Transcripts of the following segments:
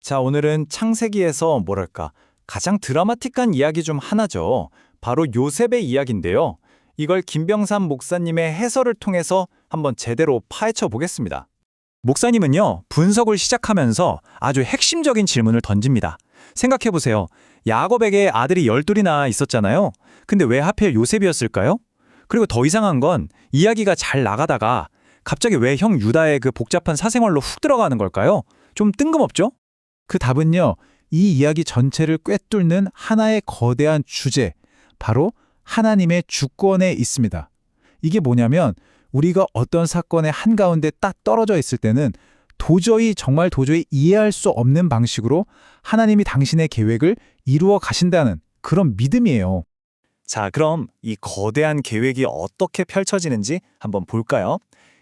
자, 오늘은 창세기에서 뭐랄까 가장 드라마틱한 이야기 중 하나죠. 바로 요셉의 이야기인데요. 이걸 김병삼 목사님의 해설을 통해서 한번 제대로 파헤쳐 보겠습니다. 목사님은요, 분석을 시작하면서 아주 핵심적인 질문을 던집니다. 생각해 보세요. 야곱에게 아들이 12이나 있었잖아요. 근데 왜 하필 요셉이었을까요? 그리고 더 이상한 건 이야기가 잘 나가다가 갑자기 왜 형 유다의 그 복잡한 사생활로 훅 들어가는 걸까요? 좀 뜬금없죠? 그 답은요, 이 이야기 전체를 꿰뚫는 하나의 거대한 주제, 바로 하나님의 주권에 있습니다. 이게 뭐냐면 우리가 어떤 사건의 한가운데 딱 떨어져 있을 때는 정말 도저히 이해할 수 없는 방식으로 하나님이 당신의 계획을 이루어 가신다는 그런 믿음이에요. 자, 그럼 이 거대한 계획이 어떻게 펼쳐지는지 한번 볼까요?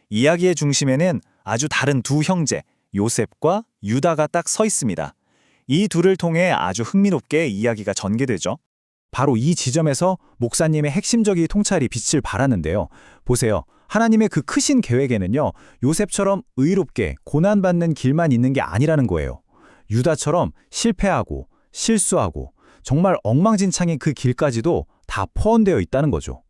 이야기의 중심에는 아주 다른 두 형제, 요셉과 유다가 딱 서 있습니다. 이 둘을 통해 아주 흥미롭게 이야기가 전개되죠. 바로 이 지점에서 목사님의 핵심적인 통찰이 빛을 발하는데요. 보세요. 하나님의 그 크신 계획에는요, 요셉처럼 의롭게 고난받는 길만 있는 게 아니라는 거예요. 유다처럼 실패하고 실수하고 정말 엉망진창인 그 길까지도 다 포함되어 있다는 거죠.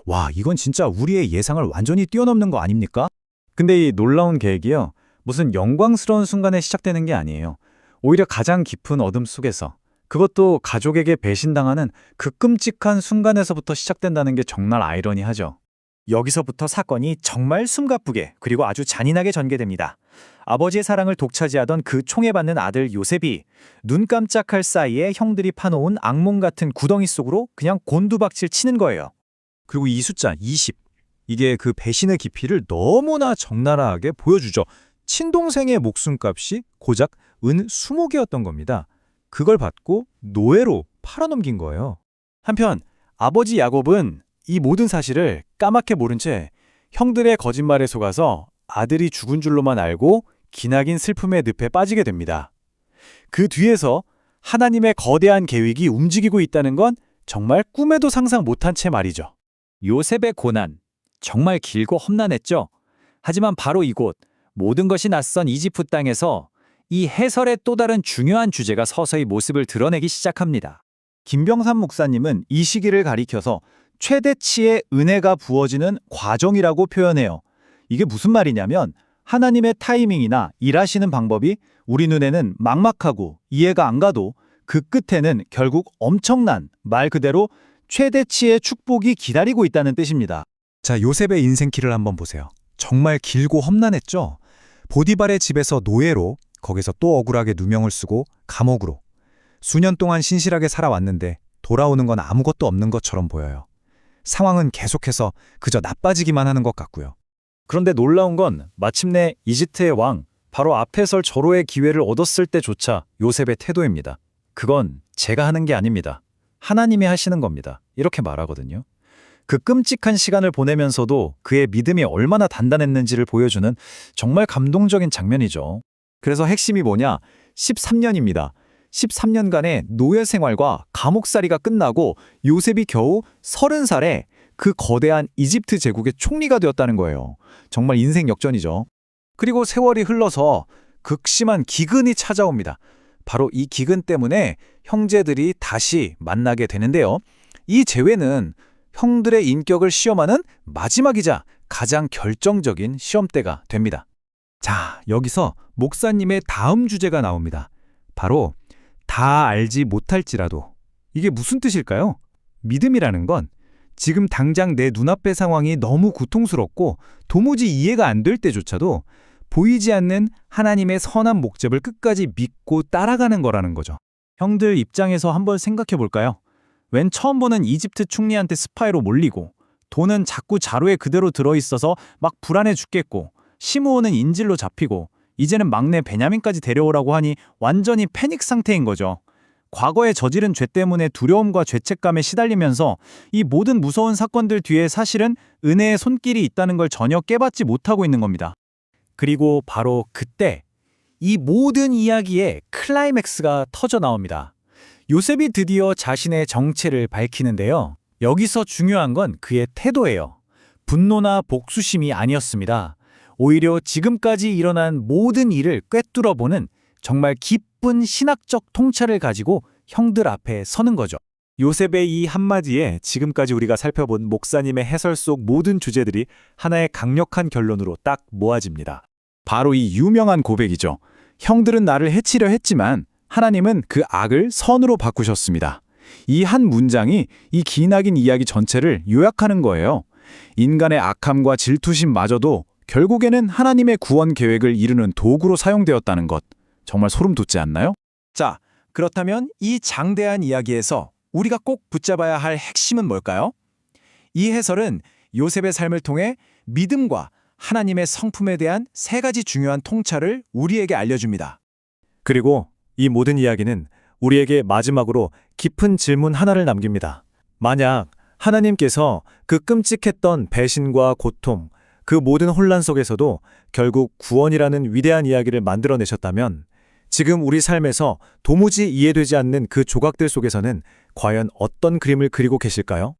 와, 이건 진짜 우리의 예상을 완전히 뛰어넘는 거 아닙니까? 근데 이 놀라운 계획이요, 무슨 영광스러운 순간에 시작되는 게 아니에요. 오히려 가장 깊은 어둠 속에서, 그것도 가족에게 배신당하는 그 끔찍한 순간에서부터 시작된다는 게 정말 아이러니하죠. 여기서부터 사건이 정말 숨가쁘게 그리고 아주 잔인하게 전개됩니다. 아버지의 사랑을 독차지하던 그 총애받는 아들 요셉이 눈 깜짝할 사이에 형들이 파놓은 악몽 같은 구덩이 속으로 그냥 곤두박질 치는 거예요. 그리고 이 숫자 20. 이게 그 배신의 깊이를 너무나 적나라하게 보여주죠. 친동생의 목숨값이 고작 은 20개였던 겁니다. 그걸 받고 노예로 팔아넘긴 거예요. 한편 아버지 야곱은 이 모든 사실을 까맣게 모른 채 형들의 거짓말에 속아서 아들이 죽은 줄로만 알고 기나긴 슬픔의 늪에 빠지게 됩니다. 그 뒤에서 하나님의 거대한 계획이 움직이고 있다는 건 정말 꿈에도 상상 못한 채 말이죠. 요셉의 고난, 정말 길고 험난했죠. 하지만 바로 이곳, 모든 것이 낯선 이집트 땅에서 이 해설의 또 다른 중요한 주제가 서서히 모습을 드러내기 시작합니다. 김병삼 목사님은 이 시기를 가리켜서 최대치의 은혜가 부어지는 과정이라고 표현해요. 이게 무슨 말이냐면 하나님의 타이밍이나 일하시는 방법이 우리 눈에는 막막하고 이해가 안 가도 그 끝에는 결국 엄청난, 말 그대로 최대치의 축복이 기다리고 있다는 뜻입니다. 자, 요셉의 인생길을 한번 보세요. 정말 길고 험난했죠? 보디발의 집에서 노예로, 거기서 또 억울하게 누명을 쓰고 감옥으로. 수년 동안 신실하게 살아왔는데 돌아오는 건 아무것도 없는 것처럼 보여요. 상황은 계속해서 그저 나빠지기만 하는 것 같고요. 그런데 놀라운 건 마침내 이집트의 왕, 바로 아페설 저로의 기회를 얻었을 때조차 요셉의 태도입니다. 그건 제가 하는 게 아닙니다. 하나님이 하시는 겁니다. 이렇게 말하거든요. 그 끔찍한 시간을 보내면서도 그의 믿음이 얼마나 단단했는지를 보여주는 정말 감동적인 장면이죠. 그래서 핵심이 뭐냐? 13년입니다. 13년간의 노예 생활과 감옥살이가 끝나고 요셉이 겨우 30살에 그 거대한 이집트 제국의 총리가 되었다는 거예요. 정말 인생 역전이죠. 그리고 세월이 흘러서 극심한 기근이 찾아옵니다. 바로 이 기근 때문에 형제들이 다시 만나게 되는데요. 이 재회는 형들의 인격을 시험하는 마지막이자 가장 결정적인 시험대가 됩니다. 자, 여기서 목사님의 다음 주제가 나옵니다. 바로 다 알지 못할지라도. 이게 무슨 뜻일까요? 믿음이라는 건 지금 당장 내 눈앞의 상황이 너무 고통스럽고 도무지 이해가 안 될 때조차도 보이지 않는 하나님의 선한 목적을 끝까지 믿고 따라가는 거라는 거죠. 형들 입장에서 한번 생각해 볼까요? 웬 처음 보는 이집트 총리한테 스파이로 몰리고 돈은 자꾸 자루에 그대로 들어있어서 막 불안해 죽겠고 시므온은 인질로 잡히고 이제는 막내 베냐민까지 데려오라고 하니 완전히 패닉 상태인 거죠. 과거에 저지른 죄 때문에 두려움과 죄책감에 시달리면서 이 모든 무서운 사건들 뒤에 사실은 은혜의 손길이 있다는 걸 전혀 깨닫지 못하고 있는 겁니다. 그리고 바로 그때 이 모든 이야기의 클라이맥스가 터져 나옵니다. 요셉이 드디어 자신의 정체를 밝히는데요. 여기서 중요한 건 그의 태도예요. 분노나 복수심이 아니었습니다. 오히려 지금까지 일어난 모든 일을 꿰뚫어보는 정말 깊은 깊은 신학적 통찰을 가지고 형들 앞에 서는 거죠. 요셉의 이 한마디에 지금까지 우리가 살펴본 목사님의 해설 속 모든 주제들이 하나의 강력한 결론으로 딱 모아집니다. 바로 이 유명한 고백이죠. 형들은 나를 해치려 했지만 하나님은 그 악을 선으로 바꾸셨습니다. 이 한 문장이 이 기나긴 이야기 전체를 요약하는 거예요. 인간의 악함과 질투심마저도 결국에는 하나님의 구원 계획을 이루는 도구로 사용되었다는 것. 정말 소름 돋지 않나요? 자, 그렇다면 이 장대한 이야기에서 우리가 꼭 붙잡아야 할 핵심은 뭘까요? 이 해설은 요셉의 삶을 통해 믿음과 하나님의 성품에 대한 세 가지 중요한 통찰을 우리에게 알려줍니다. 그리고 이 모든 이야기는 우리에게 마지막으로 깊은 질문 하나를 남깁니다. 만약 하나님께서 그 끔찍했던 배신과 고통, 그 모든 혼란 속에서도 결국 구원이라는 위대한 이야기를 만들어내셨다면 지금 우리 삶에서 도무지 이해되지 않는 그 조각들 속에서는 과연 어떤 그림을 그리고 계실까요?